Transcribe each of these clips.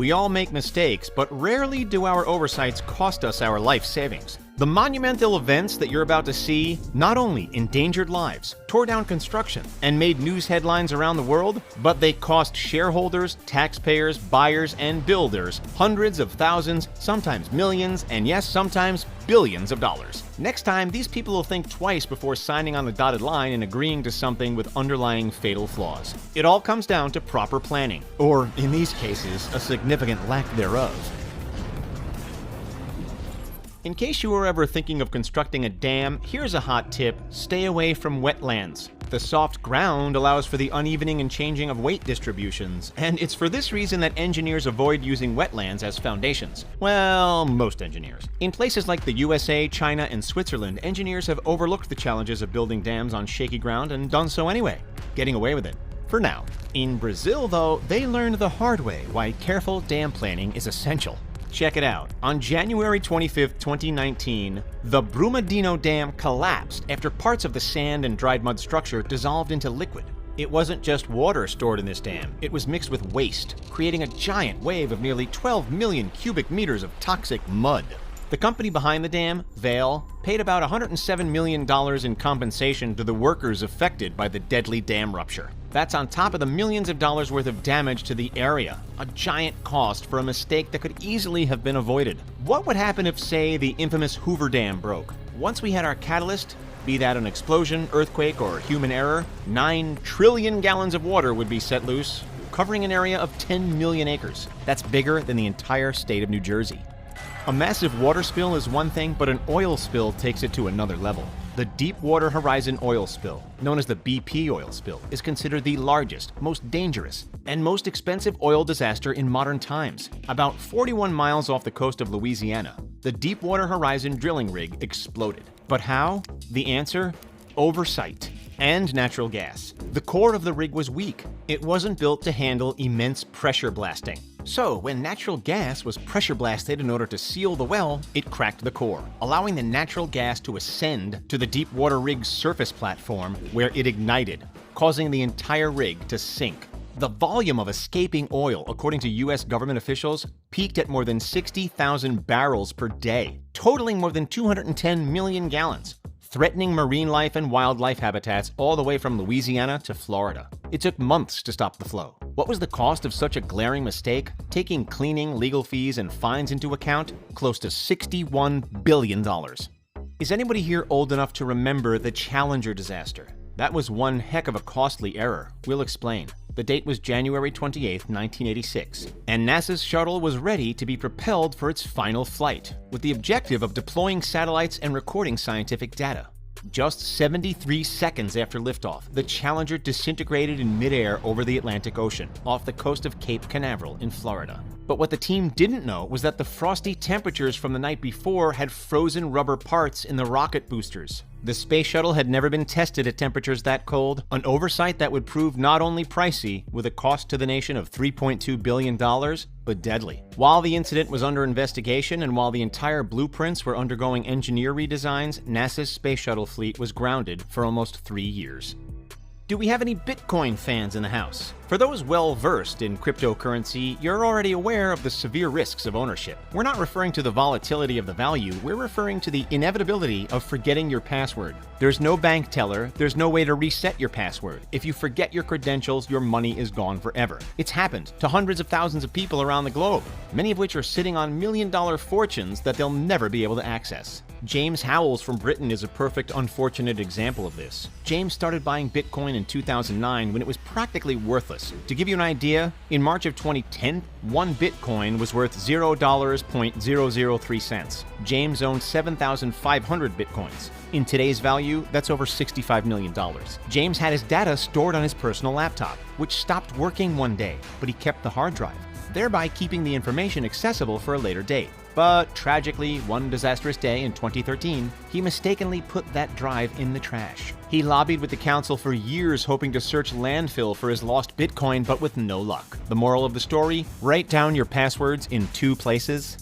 We all make mistakes, but rarely do our oversights cost us our life savings. The monumental events that you're about to see not only endangered lives, tore down construction, and made news headlines around the world, but they cost shareholders, taxpayers, buyers, and builders hundreds of thousands, sometimes millions, and yes, sometimes billions of dollars. Next time, these people will think twice before signing on the dotted line and agreeing to something with underlying fatal flaws. It all comes down to proper planning, or in these cases, a significant lack thereof. In case you were ever thinking of constructing a dam, here's a hot tip: stay away from wetlands. The soft ground allows for the unevening and changing of weight distributions, and it's for this reason that engineers avoid using wetlands as foundations. Well, most engineers. In places like the USA, China, and Switzerland, engineers have overlooked the challenges of building dams on shaky ground and done so anyway, getting away with it. For now. In Brazil, though, they learned the hard way why careful dam planning is essential. Check it out. On January 25, 2019, the Brumadinho Dam collapsed after parts of the sand and dried mud structure dissolved into liquid. It wasn't just water stored in this dam, it was mixed with waste, creating a giant wave of nearly 12 million cubic meters of toxic mud. The company behind the dam, Vale, paid about $107 million in compensation to the workers affected by the deadly dam rupture. That's on top of the millions of dollars worth of damage to the area, a giant cost for a mistake that could easily have been avoided. What would happen if, say, the infamous Hoover Dam broke? Once we had our catalyst, be that an explosion, earthquake, or human error, 9 trillion gallons of water would be set loose, covering an area of 10 million acres. That's bigger than the entire state of New Jersey. A massive water spill is one thing, but an oil spill takes it to another level. The Deepwater Horizon oil spill, known as the BP oil spill, is considered the largest, most dangerous, and most expensive oil disaster in modern times. About 41 miles off the coast of Louisiana, the Deepwater Horizon drilling rig exploded. But how? The answer? Oversight. And natural gas. The core of the rig was weak. It wasn't built to handle immense pressure blasting. So, when natural gas was pressure blasted in order to seal the well, it cracked the core, allowing the natural gas to ascend to the Deepwater rig's surface platform, where it ignited, causing the entire rig to sink. The volume of escaping oil, according to U.S. government officials, peaked at more than 60,000 barrels per day, totaling more than 210 million gallons. Threatening marine life and wildlife habitats all the way from Louisiana to Florida. It took months to stop the flow. What was the cost of such a glaring mistake? Taking cleaning, legal fees, and fines into account, close to $61 billion. Is anybody here old enough to remember the Challenger disaster? That was one heck of a costly error. We'll explain. The date was January 28, 1986, and NASA's shuttle was ready to be propelled for its final flight, with the objective of deploying satellites and recording scientific data. Just 73 seconds after liftoff, the Challenger disintegrated in midair over the Atlantic Ocean, off the coast of Cape Canaveral in Florida. But what the team didn't know was that the frosty temperatures from the night before had frozen rubber parts in the rocket boosters. The space shuttle had never been tested at temperatures that cold, an oversight that would prove not only pricey, with a cost to the nation of $3.2 billion, but deadly. While the incident was under investigation and while the entire blueprints were undergoing engineer redesigns, NASA's space shuttle fleet was grounded for almost 3 years. Do we have any Bitcoin fans in the house? For those well-versed in cryptocurrency, you're already aware of the severe risks of ownership. We're not referring to the volatility of the value, we're referring to the inevitability of forgetting your password. There's no bank teller, there's no way to reset your password. If you forget your credentials, your money is gone forever. It's happened to hundreds of thousands of people around the globe, many of which are sitting on million-dollar fortunes that they'll never be able to access. James Howells from Britain is a perfect unfortunate example of this. James started buying Bitcoin in 2009 when it was practically worthless. To give you an idea, in March of 2010, one Bitcoin was worth $0.003. James owned 7,500 Bitcoins. In today's value, that's over $65 million. James had his data stored on his personal laptop, which stopped working one day, but he kept the hard drive, thereby keeping the information accessible for a later date. But tragically, one disastrous day in 2013, he mistakenly put that drive in the trash. He lobbied with the council for years hoping to search landfill for his lost Bitcoin, but with no luck. The moral of the story? Write down your passwords in 2 places.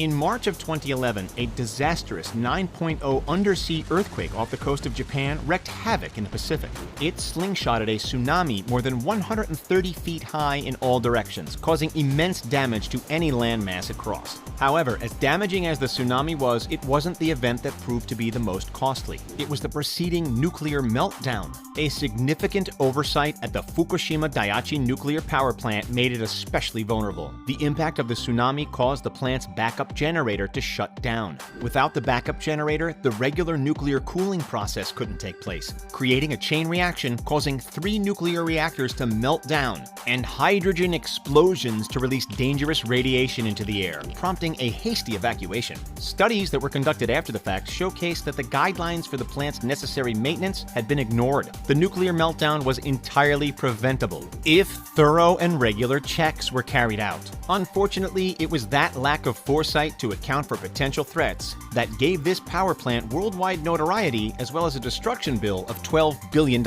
In March of 2011, a disastrous 9.0 undersea earthquake off the coast of Japan wreaked havoc in the Pacific. It slingshotted a tsunami more than 130 feet high in all directions, causing immense damage to any landmass it crossed. However, as damaging as the tsunami was, it wasn't the event that proved to be the most costly. It was the preceding nuclear meltdown. A significant oversight at the Fukushima Daiichi nuclear power plant made it especially vulnerable. The impact of the tsunami caused the plant's backup generator to shut down. Without the backup generator, the regular nuclear cooling process couldn't take place, creating a chain reaction causing 3 nuclear reactors to melt down and hydrogen explosions to release dangerous radiation into the air, prompting a hasty evacuation. Studies that were conducted after the fact showcased that the guidelines for the plant's necessary maintenance had been ignored. The nuclear meltdown was entirely preventable if thorough and regular checks were carried out. Unfortunately, it was that lack of foresight to account for potential threats that gave this power plant worldwide notoriety as well as a destruction bill of $12 billion.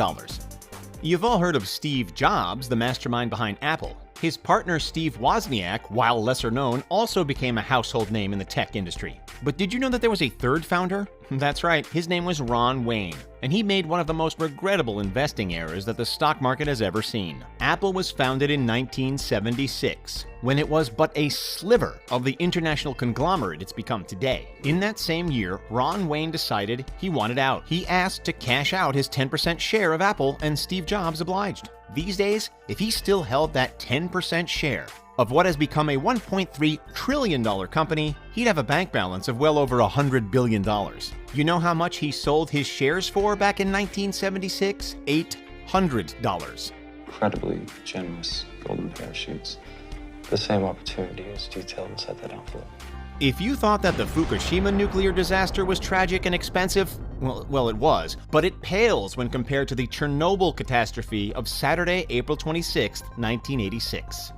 You've all heard of Steve Jobs, the mastermind behind Apple. His partner Steve Wozniak, while lesser known, also became a household name in the tech industry. But did you know that there was a third founder? That's right, his name was Ron Wayne, and he made one of the most regrettable investing errors that the stock market has ever seen. Apple was founded in 1976, when it was but a sliver of the international conglomerate it's become today. In that same year, Ron Wayne decided he wanted out. He asked to cash out his 10% share of Apple, and Steve Jobs obliged. These days, if he still held that 10% share of what has become a $1.3 trillion company, he'd have a bank balance of well over $100 billion. You know how much he sold his shares for back in 1976? $800. Incredibly generous golden parachutes. The same opportunity as detailed inside that envelope. If you thought that the Fukushima nuclear disaster was tragic and expensive, well, it was, but it pales when compared to the Chernobyl catastrophe of Saturday, April 26, 1986.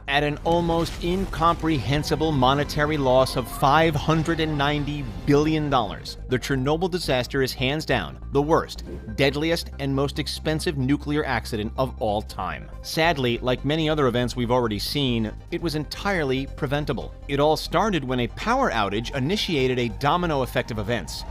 At an almost incomprehensible monetary loss of $590 billion, the Chernobyl disaster is hands down the worst, deadliest, and most expensive nuclear accident of all time. Sadly, like many other events we've already seen, it was entirely preventable. It all started when a power outage initiated a domino effect of events,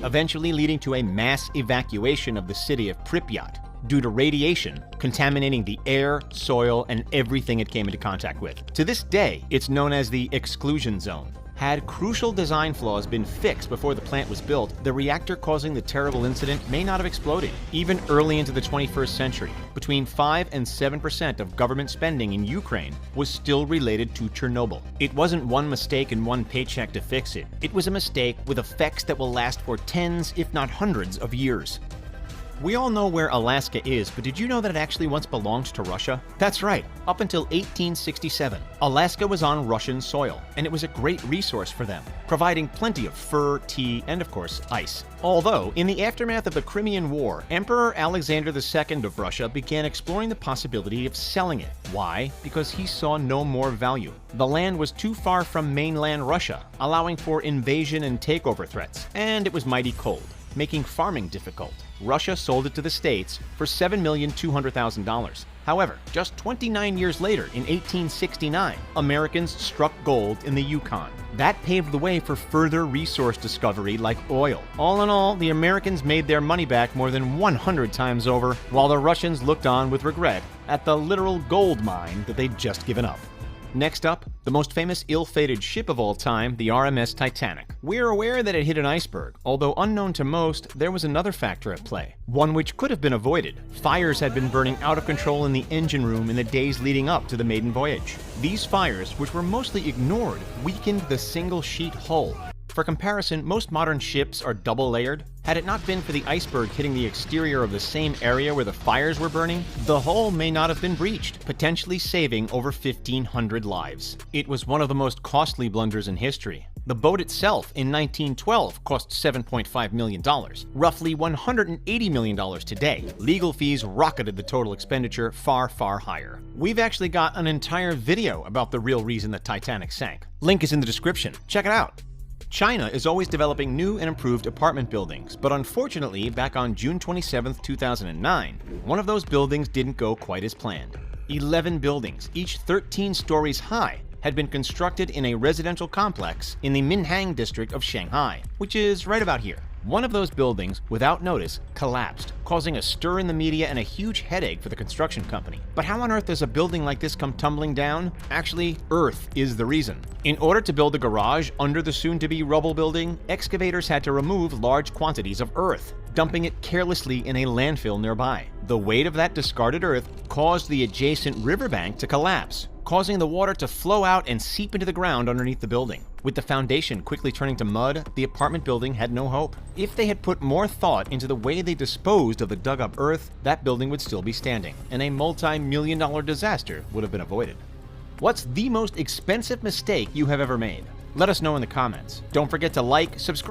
eventually leading to a mass evacuation of the city of Pripyat due to radiation contaminating the air, soil, and everything it came into contact with. To this day, it's known as the exclusion zone. Had crucial design flaws been fixed before the plant was built, the reactor causing the terrible incident may not have exploded. Even early into the 21st century, between 5 and 7% of government spending in Ukraine was still related to Chernobyl. It wasn't one mistake and one paycheck to fix it. It was a mistake with effects that will last for tens, if not hundreds, of years. We all know where Alaska is, but did you know that it actually once belonged to Russia? That's right, up until 1867. Alaska was on Russian soil, and it was a great resource for them, providing plenty of fur, tea, and of course, ice. Although, in the aftermath of the Crimean War, Emperor Alexander II of Russia began exploring the possibility of selling it. Why? Because he saw no more value. The land was too far from mainland Russia, allowing for invasion and takeover threats, and it was mighty cold, making farming difficult. Russia sold it to the States for $7,200,000. However, just 29 years later, in 1869, Americans struck gold in the Yukon. That paved the way for further resource discovery like oil. All in all, the Americans made their money back more than 100 times over, while the Russians looked on with regret at the literal gold mine that they'd just given up. Next up, the most famous ill-fated ship of all time, the RMS Titanic. We're aware that it hit an iceberg, although unknown to most, there was another factor at play, one which could have been avoided. Fires had been burning out of control in the engine room in the days leading up to the maiden voyage. These fires, which were mostly ignored, weakened the single-sheet hull. For comparison, most modern ships are double-layered. Had it not been for the iceberg hitting the exterior of the same area where the fires were burning, the hull may not have been breached, potentially saving over 1,500 lives. It was one of the most costly blunders in history. The boat itself, in 1912, cost $7.5 million, roughly $180 million today. Legal fees rocketed the total expenditure far, far higher. We've actually got an entire video about the real reason the Titanic sank. Link is in the description. Check it out. China is always developing new and improved apartment buildings, but unfortunately, back on June 27, 2009, one of those buildings didn't go quite as planned. 11 buildings, each 13 stories high, had been constructed in a residential complex in the Minhang district of Shanghai, which is right about here. One of those buildings, without notice, collapsed, causing a stir in the media and a huge headache for the construction company. But how on earth does a building like this come tumbling down? Actually, Earth is the reason. In order to build a garage under the soon-to-be rubble building, excavators had to remove large quantities of earth, dumping it carelessly in a landfill nearby. The weight of that discarded earth caused the adjacent riverbank to collapse, causing the water to flow out and seep into the ground underneath the building. With the foundation quickly turning to mud, the apartment building had no hope. If they had put more thought into the way they disposed of the dug-up earth, that building would still be standing, and a multi-million-dollar disaster would have been avoided. What's the most expensive mistake you have ever made? Let us know in the comments. Don't forget to like, subscribe,